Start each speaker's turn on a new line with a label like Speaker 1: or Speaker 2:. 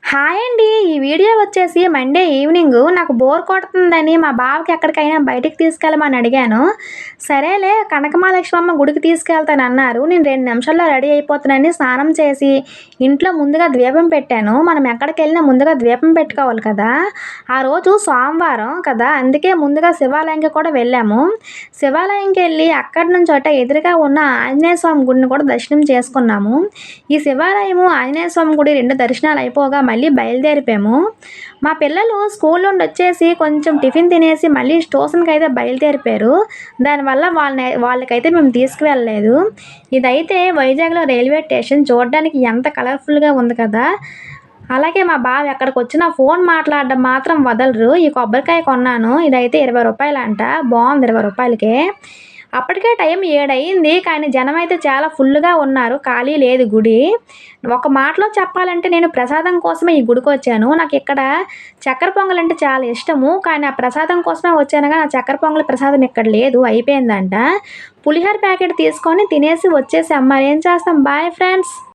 Speaker 1: Hi అండి. ఈ video వచ్చేసి మండే ఈవినింగ్ నాకు బోర్ కొడుతుందని మా బావకి ఎక్కడికైనా బయటికి తీసుకెళ్ళమని అడిగాను. సరేలే కనకమహాలక్ష్మమ్మ గుడికి తీసుకెళ్తానన్నారు. నేను 2 నిమిషాల్లో రెడీ అయిపోతానని స్నానం చేసి ఇంట్లో ముందుగా దీపం పెట్టాను. మనం ఎక్కడికెళ్ళినా ముందుగా దీపం పెట్టుకోవాలి కదా! ఆ రోజు సోమవారం కదా! అందుకే ముందుగా శివాలయంకి కూడా వెళ్ళాము. శివాలయంకెళ్ళి అక్కడి నుంచి అటే ఎదురుగా ఉన్న ఆంజనేయ స్వామి గుడిని కూడా దర్శనం చేసుకున్నాము. ఈ శివాలయము, ఆంజనేయ స్వామి గుడి 2 దర్శనాలు అయిపోగా మళ్ళీ బయలుదేరిపోయాము. మా పిల్లలు స్కూల్ నుండి వచ్చేసి కొంచెం టిఫిన్ తినేసి మళ్ళీ ట్యూషన్‌కైతే బయలుదేరిపోయారు. దానివల్ల వాళ్ళకైతే మేము తీసుకువెళ్ళలేదు. ఇదైతే వైజాగ్‌లో రైల్వే స్టేషన్ చూడడానికి ఎంత కలర్‌ఫుల్‌గా ఉంది కదా! అలాగే మా బావ ఎక్కడికొచ్చినా ఫోన్ మాట్లాడడం మాత్రం వదలరు. ఈ కొబ్బరికాయ కొన్నాను. ఇదైతే రూ. 20 బావుంది రూ. 20కే. అప్పటికే టైం 7 అయింది. కానీ జనమైతే చాలా ఫుల్లుగా ఉన్నారు. ఖాళీ లేదు గుడి. ఒక మాటలో చెప్పాలంటే నేను ప్రసాదం కోసమే ఈ గుడికొచ్చాను. నాకిక్కడ చక్కెర పొంగలంటే చాలా ఇష్టము. కానీ ఆ ప్రసాదం కోసమే వచ్చాను గానీ, ఆ చక్కెర పొంగలి ప్రసాదం ఇక్కడ లేదు. అయిపోయిందంట. పులిహోర ప్యాకెట్ తీసుకొని తినేసి వచ్చేసాం. మరేం చేస్తాం. Bye friends.